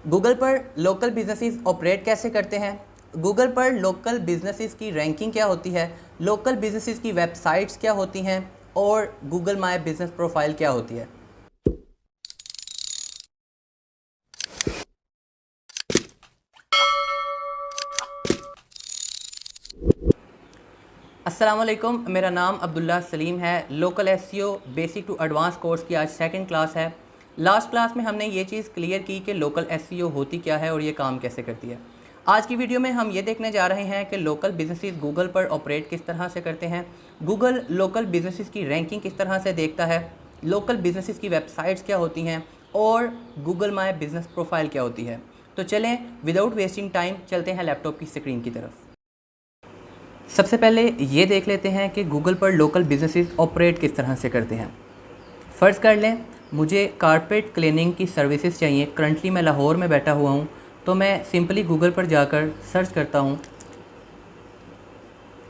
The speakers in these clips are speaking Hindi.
गूगल पर लोकल बिजनेसेस ऑपरेट कैसे करते हैं, गूगल पर लोकल बिजनेसेस की रैंकिंग क्या होती है, लोकल बिजनेसेस की वेबसाइट्स क्या होती हैं और गूगल माय बिजनेस प्रोफाइल क्या होती है। अस्सलाम वालेकुम, मेरा नाम अब्दुल्ला सलीम है। Local SEO basic to advance course की आज सेकंड क्लास है। लास्ट क्लास में हमने ये चीज़ क्लियर की कि लोकल एसईओ होती क्या है और ये काम कैसे करती है। आज की वीडियो में हम ये देखने जा रहे हैं कि लोकल बिजनेसेस गूगल पर ऑपरेट किस तरह से करते हैं, गूगल लोकल बिजनेसेस की रैंकिंग किस तरह से देखता है, लोकल बिजनेसेस की वेबसाइट्स क्या होती हैं और गूगल माय बिजनेस प्रोफाइल क्या होती है। तो चलें विदाउट वेस्टिंग टाइम चलते हैं लैपटॉप की स्क्रीन की तरफ। सबसे पहले ये देख लेते हैं कि गूगल पर लोकल बिजनेसेस ऑपरेट किस तरह से करते हैं। फ़र्ज़ कर लें मुझे कारपेट क्लीनिंग की सर्विसेज चाहिए। करंटली मैं लाहौर में बैठा हुआ हूँ, तो मैं सिंपली गूगल पर जाकर सर्च करता हूँ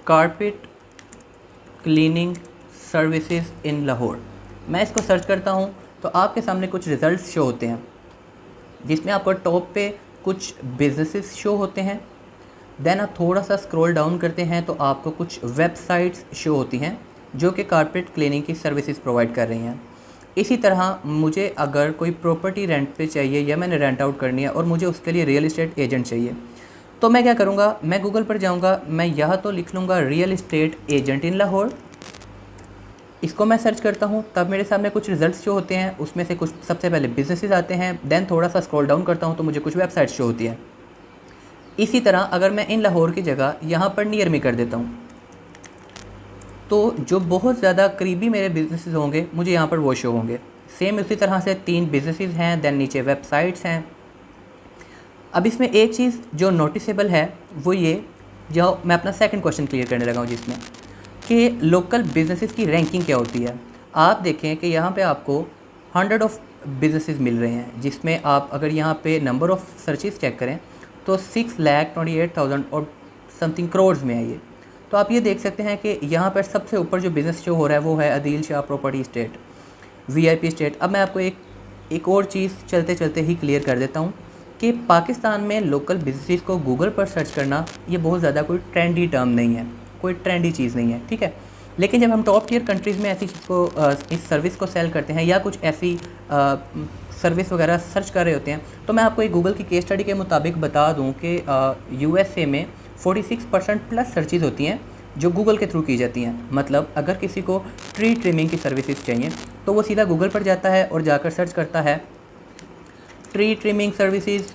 carpet cleaning services in Lahore. मैं इसको सर्च करता हूँ तो आपके सामने कुछ रिज़ल्ट्स शो होते हैं जिसमें आपको टॉप पे कुछ बिजनेसेस शो होते हैं। देन आप थोड़ा सा स्क्रॉल डाउन करते हैं तो आपको कुछ वेबसाइट्स शो होती हैं जो कि कारपेट क्लीनिंग की सर्विसेज प्रोवाइड कर रही हैं। इसी तरह मुझे अगर कोई प्रॉपर्टी रेंट पे चाहिए या मैंने रेंट आउट करनी है और मुझे उसके लिए रियल इस्टेट एजेंट चाहिए, तो मैं क्या करूँगा, मैं गूगल पर जाऊँगा, मैं यहाँ तो लिख लूँगा real estate agent in Lahore. इसको मैं सर्च करता हूँ तब मेरे सामने कुछ रिजल्ट्स शो होते हैं। उसमें से कुछ सबसे पहले बिजनेसेस आते हैं। देन थोड़ा सा स्क्रॉल डाउन करता हूँ तो मुझे कुछ वेबसाइट शो होती है। इसी तरह अगर मैं इन लाहौर की जगह यहाँ पर नियर में कर देता हूँ तो जो बहुत ज़्यादा करीबी मेरे बिजनेसेस होंगे मुझे यहाँ पर वो शो होंगे। सेम उसी तरह से 3 बिजनेसेस हैं, देन नीचे वेबसाइट्स हैं। अब इसमें एक चीज़ जो नोटिसेबल है वो ये, जो मैं अपना सेकंड क्वेश्चन क्लियर करने लगा हूँ जिसमें कि लोकल बिजनेसेस की रैंकिंग क्या होती है। आप देखें कि यहाँ पे आपको 100 ऑफ बिजनेसेस मिल रहे हैं, जिसमें आप अगर यहाँ पे नंबर ऑफ़ सर्चेस चेक करें तो 6,28,000 और समथिंग करोड़ में है ये। तो आप ये देख सकते हैं कि यहाँ पर सबसे ऊपर जो बिज़नेस शो हो रहा है वो है Adeel Shah property estate, VIP estate. अब मैं आपको एक और चीज़ चलते चलते ही क्लियर कर देता हूँ कि पाकिस्तान में लोकल बिजनेस को गूगल पर सर्च करना ये बहुत ज़्यादा कोई ट्रेंडी टर्म नहीं है, कोई ट्रेंडी चीज़ नहीं है, ठीक है। लेकिन जब हम टॉप टियर कंट्रीज़ में ऐसी चीज़ को इस सर्विस को सेल करते हैं या कुछ ऐसी सर्विस वगैरह सर्च कर रहे होते हैं, तो मैं आपको एक गूगल की केस स्टडी के मुताबिक बता दूं कि यूएसए में 46% प्लस सर्चेज होती हैं जो गूगल के थ्रू की जाती हैं। मतलब अगर किसी को ट्री ट्रिमिंग की सर्विसेज चाहिए तो वो सीधा गूगल पर जाता है और जाकर सर्च करता है ट्री ट्रिमिंग सर्विसेज।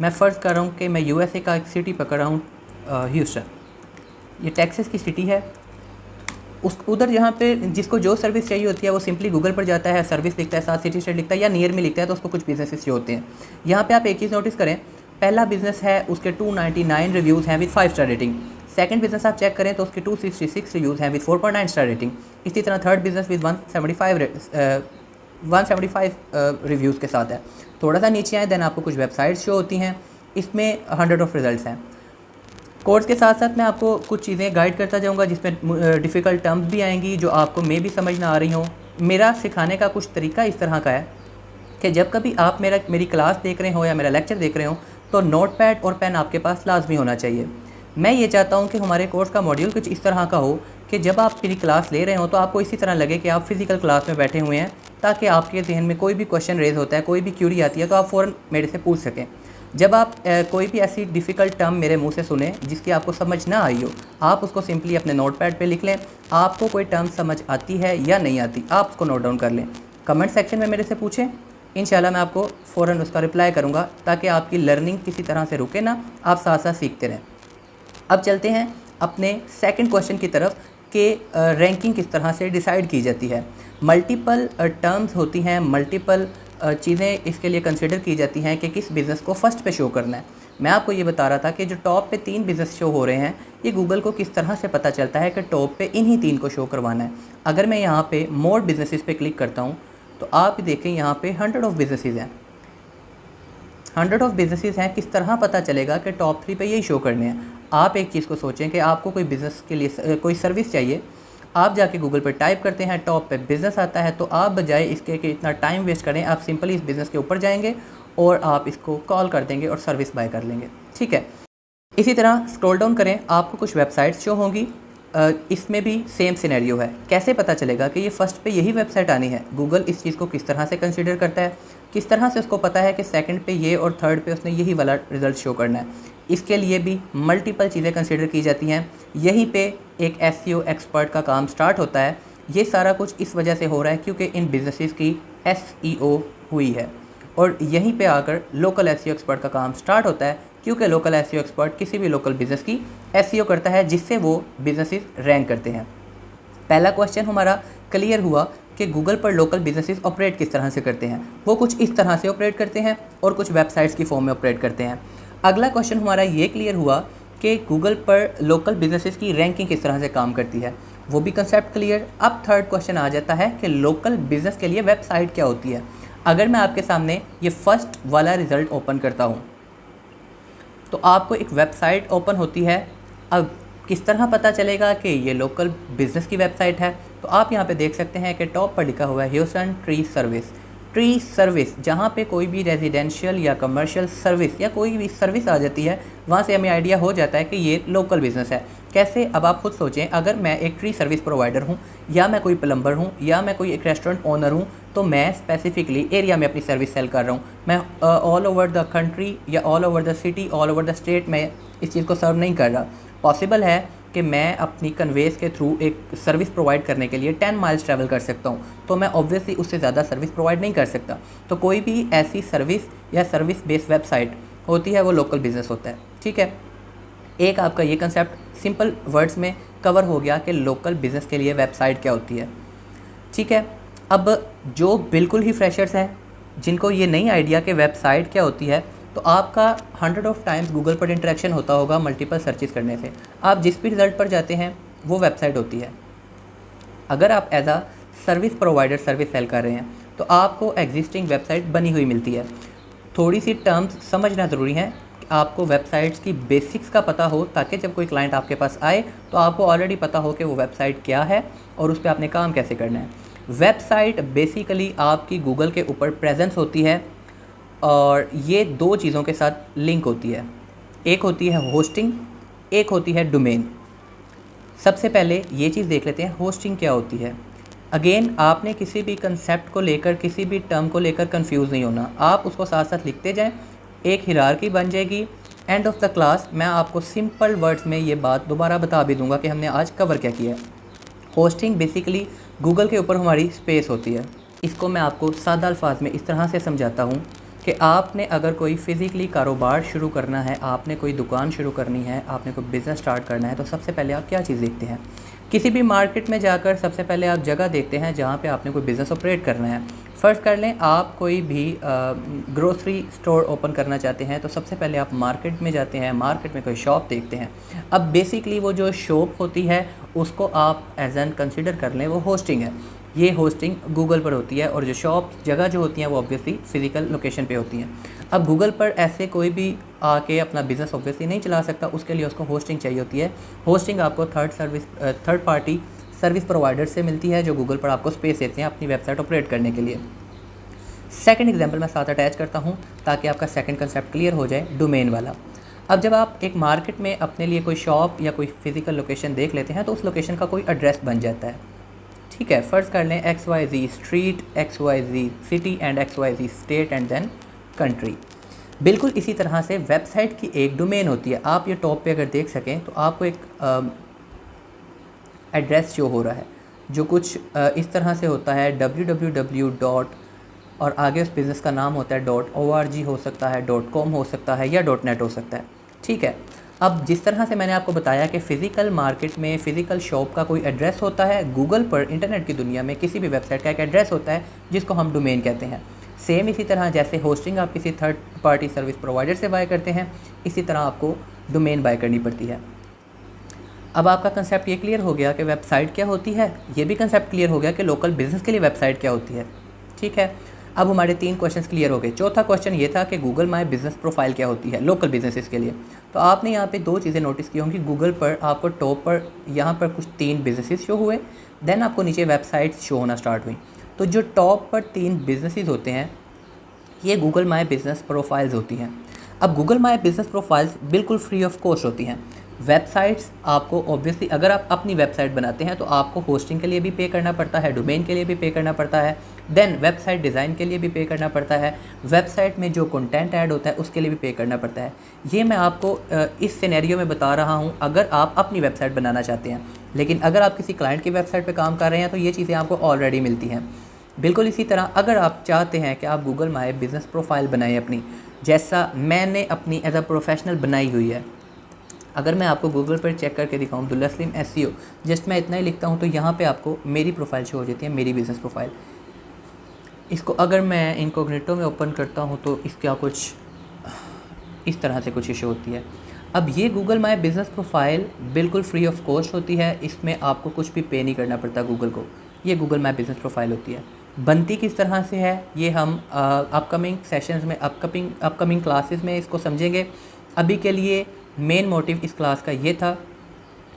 मैं फ़र्ज़ कर रहा हूँ कि मैं यूएसए का एक सिटी पकड़ रहा हूँ, ह्यूस्टन। ये टेक्सास की सिटी है। उधर जहाँ पे जिसको जो सर्विस चाहिए होती है वो सिंपली गूगल पर जाता है, सर्विस लिखता है, साथ सिटी स्टेट लिखता है या नियर में लिखता है, तो उसको कुछ बिजनेसेस जो होते हैं। यहाँ पे आप एक चीज़ नोटिस करें, पहला बिजनेस है उसके 299 रिव्यूज़ हैं with 5 star rating. Second business आप चेक करें तो उसके 266 रिव्यूज़ हैं विद 4.9 स्टार रेटिंग। इसी तरह थर्ड बिजनेस विद 175 रिव्यूज़ के साथ है। थोड़ा सा नीचे आए देन आपको कुछ वेबसाइट्स शो होती हैं, इसमें 100 ऑफ रिजल्ट्स हैं। कोर्स के साथ साथ मैं आपको कुछ चीज़ें गाइड करता जाऊंगा जिसमें डिफ़िकल्ट टर्म्स भी आएंगी जो आपको मे भी समझ ना आ रही हों। मेरा सिखाने का कुछ तरीका इस तरह का है कि जब कभी आप मेरी क्लास देख रहे हो या मेरा लेक्चर देख रहे हो तो नोट पैड और पेन आपके पास लाजमी होना चाहिए। मैं ये चाहता हूँ कि हमारे कोर्स का मॉड्यूल कुछ इस तरह का हो कि जब आप मेरी क्लास ले रहे हो तो आपको इसी तरह लगे कि आप फिज़िकल क्लास में बैठे हुए हैं, ताकि आपके जहन में कोई भी क्वेश्चन रेज होता है, कोई भी क्यूरी आती है तो आप फ़ौरन मेरे से पूछ सकें। जब आप कोई भी ऐसी डिफ़िकल्ट टर्म मेरे मुंह से सुने जिसकी आपको समझ ना आई हो, आप उसको सिंपली अपने नोट पैड पर लिख लें। आपको कोई टर्म समझ आती है या नहीं आती, आप उसको नोट डाउन कर लें, कमेंट सेक्शन में मेरे से पूछें। इंशाल्लाह मैं आपको फ़ौरन उसका रिप्लाई करूँगा ताकि आपकी लर्निंग किसी तरह से रुके ना, आप साथ साथ सीखते रहें। अब चलते हैं अपने सेकंड क्वेश्चन की तरफ कि रैंकिंग किस तरह से डिसाइड की जाती है। मल्टीपल टर्म्स होती हैं, मल्टीपल चीज़ें इसके लिए कंसिडर की जाती हैं कि किस बिज़नेस को फ़र्स्ट पे शो करना है। मैं आपको ये बता रहा था कि जो टॉप पे 3 बिज़नेस शो हो रहे हैं, ये गूगल को किस तरह से पता चलता है कि टॉप पे इन्हीं 3 को शो करवाना है। अगर मैं यहाँ पे मोर बिजनेसेस पे क्लिक करता हूँ तो आप देखें यहाँ पे 100 ऑफ बिजनेसेस हैं, 100 ऑफ बिजनेसेस हैं। किस तरह पता चलेगा कि टॉप 3 पे यही शो करने हैं। आप एक चीज़ को सोचें कि आपको कोई बिज़नेस के लिए कोई सर्विस चाहिए, आप जाके गूगल पर टाइप करते हैं, टॉप पे बिज़नेस आता है, तो आप बजाय इसके कि इतना टाइम वेस्ट करें, आप सिंपली इस बिज़नेस के ऊपर जाएंगे और आप इसको कॉल कर देंगे और सर्विस बाय कर लेंगे। ठीक है, इसी तरह स्क्रॉल डाउन करें, आपको कुछ वेबसाइट्स शो होंगी। इसमें भी सेम सिनेरियो है। कैसे पता चलेगा कि ये फर्स्ट पे यही वेबसाइट आनी है? गूगल इस चीज़ को किस तरह से कंसीडर करता है, किस तरह से उसको पता है कि सेकंड पे ये और थर्ड पे उसने यही वाला रिज़ल्ट शो करना है? इसके लिए भी मल्टीपल चीज़ें कंसीडर की जाती हैं। यहीं पे एक एसईओ एक्सपर्ट का काम स्टार्ट होता है। ये सारा कुछ इस वजह से हो रहा है क्योंकि इन बिजनेसेस की एसईओ हुई है, और यहीं पे आकर लोकल एसईओ एक्सपर्ट का काम स्टार्ट होता है, क्योंकि लोकल एसईओ एक्सपर्ट किसी भी लोकल बिज़नेस की एसईओ करता है जिससे वो बिजनेसेस रैंक करते हैं। पहला क्वेश्चन हमारा क्लियर हुआ कि गूगल पर लोकल बिजनेसेस ऑपरेट किस तरह से करते हैं। वो कुछ इस तरह से ऑपरेट करते हैं और कुछ वेबसाइट्स की फॉर्म में ऑपरेट करते हैं। अगला क्वेश्चन हमारा ये क्लियर हुआ कि गूगल पर लोकल बिजनेसेस की रैंकिंग किस तरह से काम करती है, वो भी कंसेप्ट क्लियर। अब थर्ड क्वेश्चन आ जाता है कि लोकल बिजनेस के लिए वेबसाइट क्या होती है। अगर मैं आपके सामने ये फर्स्ट वाला रिज़ल्ट ओपन करता हूँ तो आपको एक वेबसाइट ओपन होती है। अब किस तरह पता चलेगा कि ये लोकल बिज़नेस की वेबसाइट है? तो आप यहाँ पे देख सकते हैं कि टॉप पर लिखा हुआ है Houston tree service. Tree service, जहाँ पे कोई भी रेजिडेंशियल या कमर्शियल सर्विस या कोई भी सर्विस आ जाती है, वहाँ से हमें आइडिया हो जाता है कि ये लोकल बिज़नेस है। कैसे? अब आप खुद सोचें, अगर मैं एक ट्री सर्विस प्रोवाइडर हूँ, या मैं कोई प्लम्बर हूँ, या मैं कोई एक रेस्टोरेंट ओनर हूँ, तो मैं स्पेसिफिकली एरिया में अपनी सर्विस सेल कर रहा हूँ। मैं ऑल ओवर द कंट्री या all over the city, all over the state में इस चीज़ को सर्व नहीं कर रहा। पॉसिबल है कि मैं अपनी कन्वेस के थ्रू एक सर्विस प्रोवाइड करने के लिए 10 माइल्स ट्रैवल कर सकता हूँ, तो मैं ऑब्वियसली उससे ज़्यादा सर्विस प्रोवाइड नहीं कर सकता। तो कोई भी ऐसी सर्विस या सर्विस बेस्ड वेबसाइट होती है वो लोकल बिज़नेस होता है। ठीक है, एक आपका ये कंसेप्ट सिंपल वर्ड्स में कवर हो गया कि लोकल बिज़नेस के लिए वेबसाइट क्या होती है। ठीक है, अब जो बिल्कुल ही फ्रेशर्स हैं, जिनको ये नहीं आइडिया कि वेबसाइट क्या होती है, तो आपका 100 ऑफ टाइम्स गूगल पर इंटरेक्शन होता होगा मल्टीपल सर्चेस करने से। आप जिस भी रिज़ल्ट पर जाते हैं वो वेबसाइट होती है। अगर आप एज आ सर्विस प्रोवाइडर सर्विस सेल कर रहे हैं तो आपको एग्जिस्टिंग वेबसाइट बनी हुई मिलती है। थोड़ी सी टर्म्स समझना ज़रूरी है, आपको वेबसाइट्स की बेसिक्स का पता हो, ताकि जब कोई क्लाइंट आपके पास आए तो आपको ऑलरेडी पता हो कि वो वेबसाइट क्या है और उस पर आपने काम कैसे करना है। वेबसाइट बेसिकली आपकी गूगल के ऊपर प्रेजेंस होती है, और ये दो चीज़ों के साथ लिंक होती है। एक होती है होस्टिंग, एक होती है डोमेन। सबसे पहले ये चीज़ देख लेते हैं, होस्टिंग क्या होती है। अगेन, आपने किसी भी कंसेप्ट को लेकर, किसी भी टर्म को लेकर कंफ्यूज नहीं होना, आप उसको साथ साथ लिखते जाएं, एक हिरार्की बन जाएगी। एंड ऑफ द क्लास मैं आपको सिंपल वर्ड्स में ये बात दोबारा बता भी दूंगा कि हमने आज कवर क्या किया है। होस्टिंग बेसिकली गूगल के ऊपर हमारी स्पेस होती है। इसको मैं आपको सादा अल्फाज में इस तरह से समझाता हूँ कि आपने अगर कोई फ़िज़िकली कारोबार शुरू करना है, आपने कोई दुकान शुरू करनी है, आपने कोई बिज़नेस स्टार्ट करना है, तो सबसे पहले आप क्या चीज़ देखते हैं? किसी भी मार्केट में जाकर सबसे पहले आप जगह देखते हैं जहाँ पे आपने कोई बिज़नेस ऑपरेट करना है। फ़र्ज़ कर लें आप कोई भी ग्रोसरी स्टोर ओपन करना चाहते हैं, तो सबसे पहले आप मार्केट में जाते हैं, मार्केट में कोई शॉप देखते हैं। अब बेसिकली वो जो शॉप होती है उसको आप एज एन कंसिडर कर लें वो होस्टिंग है। ये होस्टिंग गूगल पर होती है, और जो शॉप जगह जो होती हैं वो ऑब्वियसली फ़िज़िकल लोकेशन पे होती हैं। अब गूगल पर ऐसे कोई भी आके अपना बिज़नेस ऑब्वियसली नहीं चला सकता, उसके लिए उसको होस्टिंग चाहिए होती है। होस्टिंग आपको थर्ड पार्टी सर्विस प्रोवाइडर से मिलती है, जो गूगल पर आपको स्पेस देते हैं अपनी वेबसाइट ऑपरेट करने के लिए। सेकंड एग्जांपल मैं साथ अटैच करता हूँ ताकि आपका सेकंड कंसेप्ट क्लियर हो जाए, डोमेन वाला। अब जब आप एक मार्केट में अपने लिए कोई शॉप या कोई फ़िज़िकल लोकेशन देख लेते हैं तो उस लोकेशन का कोई एड्रेस बन जाता है। ठीक है, फ़र्ज़ कर लें XYZ street, XYZ city and XYZ state and then country. बिल्कुल इसी तरह से वेबसाइट की एक डोमेन होती है। आप ये टॉप पे अगर देख सकें तो आपको एक एड्रेस शो हो रहा है जो कुछ इस तरह से होता है www. और आगे उस बिज़नेस का नाम होता है .org हो सकता है, .com हो सकता है या .net हो सकता है। ठीक है, अब जिस तरह से मैंने आपको बताया कि फ़िज़िकल मार्केट में फ़िज़िकल शॉप का कोई एड्रेस होता है, गूगल पर इंटरनेट की दुनिया में किसी भी वेबसाइट का एक एड्रेस होता है जिसको हम डोमेन कहते हैं। सेम इसी तरह जैसे होस्टिंग आप किसी थर्ड पार्टी सर्विस प्रोवाइडर से बाय करते हैं, इसी तरह आपको डोमेन बाय करनी पड़ती है। अब आपका कंसेप्ट ये क्लियर हो गया कि वेबसाइट क्या होती है, ये भी कंसेप्ट क्लियर हो गया कि लोकल बिज़नेस के लिए वेबसाइट क्या होती है। ठीक है, अब हमारे 3 क्वेश्चंस क्लियर हो गए। चौथा क्वेश्चन ये था कि गूगल माई बिज़नेस प्रोफाइल क्या होती है लोकल बिजनेसेस के लिए। तो आपने यहाँ पे 2 चीज़ें नोटिस की होंगी। गूगल पर आपको टॉप पर यहाँ पर कुछ 3 बिजनेसेस शो हुए, देन आपको नीचे वेबसाइट्स शो होना स्टार्ट हुई। तो जो टॉप पर 3 बिजनेसेस होते हैं ये गूगल माई बिज़नेस प्रोफाइल्स होती हैं। अब गूगल माई बिज़नेस प्रोफाइल्स बिल्कुल फ्री ऑफ कॉस्ट होती हैं। वेबसाइट्स आपको ऑब्वियसली, अगर आप अपनी वेबसाइट बनाते हैं तो आपको होस्टिंग के लिए भी पे करना पड़ता है, डोमेन के लिए भी पे करना पड़ता है, देन वेबसाइट डिज़ाइन के लिए भी पे करना पड़ता है, वेबसाइट में जो कंटेंट ऐड होता है उसके लिए भी पे करना पड़ता है। ये मैं आपको इस सिनेरियो में बता रहा हूँ अगर आप अपनी वेबसाइट बनाना चाहते हैं। लेकिन अगर आप किसी क्लाइंट की वेबसाइट पर काम कर रहे हैं तो ये चीज़ें आपको ऑलरेडी मिलती हैं। बिल्कुल इसी तरह अगर आप चाहते हैं कि आप गूगल माई बिज़नेस प्रोफाइल बनाएं अपनी, जैसा मैंने अपनी एज अ प्रोफेशनल बनाई हुई है। अगर मैं आपको गूगल पर चेक करके दिखाऊं अब्दुल्ला सलीम SEO, जस्ट मैं इतना ही लिखता हूं तो यहाँ पे आपको मेरी प्रोफाइल शो हो जाती है, मेरी बिज़नेस प्रोफाइल। इसको अगर मैं इनकॉग्निटो में ओपन करता हूँ तो इसका कुछ इस तरह से कुछ इशू होती है। अब ये गूगल माई बिज़नेस प्रोफाइल बिल्कुल फ्री ऑफ कॉस्ट होती है, इसमें आपको कुछ भी पे नहीं करना पड़ता गूगल को। ये गूगल माई बिज़नेस प्रोफाइल होती है। बनती किस तरह से है ये हम अपकमिंग सेशंस में, अपकमिंग क्लासेस में इसको समझेंगे। अभी के लिए मेन मोटिव इस क्लास का ये था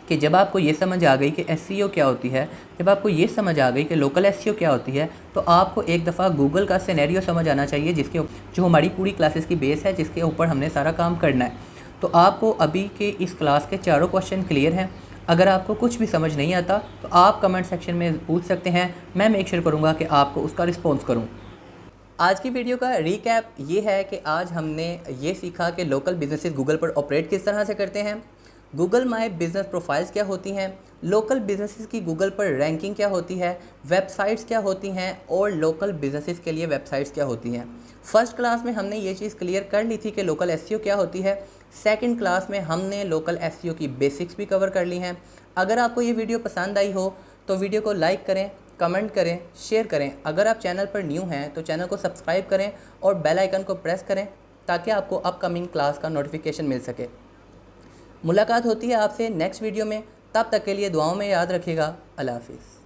कि जब आपको ये समझ आ गई कि SEO क्या होती है, जब आपको ये समझ आ गई कि लोकल SEO क्या होती है, तो आपको एक दफ़ा गूगल का सिनेरियो समझ आना चाहिए जिसके जो हमारी पूरी क्लासेस की बेस है, जिसके ऊपर हमने सारा काम करना है। तो आपको अभी के इस क्लास के चारों क्वेश्चन क्लियर हैं। अगर आपको कुछ भी समझ नहीं आता तो आप कमेंट सेक्शन में पूछ सकते हैं, मैं मेक श्योर करूँगा कि आपको उसका रिस्पॉन्स करूँ। आज की वीडियो का रीकैप ये है कि आज हमने ये सीखा कि लोकल बिजनेसेस गूगल पर ऑपरेट किस तरह से करते हैं, गूगल माई बिज़नेस प्रोफाइल्स क्या होती हैं, लोकल बिजनेसेस की गूगल पर रैंकिंग क्या होती है, वेबसाइट्स क्या होती हैं और लोकल बिजनेसेस के लिए वेबसाइट्स क्या होती हैं। फर्स्ट क्लास में हमने ये चीज़ क्लियर कर ली थी कि लोकल SEO क्या होती है। सेकंड क्लास में हमने लोकल SEO की बेसिक्स भी कवर कर ली हैं। अगर आपको ये वीडियो पसंद आई हो तो वीडियो को लाइक करें, कमेंट करें, शेयर करें। अगर आप चैनल पर न्यू हैं तो चैनल को सब्सक्राइब करें और बेल आइकन को प्रेस करें ताकि आपको अपकमिंग क्लास का नोटिफिकेशन मिल सके। मुलाकात होती है आपसे नेक्स्ट वीडियो में, तब तक के लिए दुआओं में याद रखिएगा। अल्लाह हाफिज़।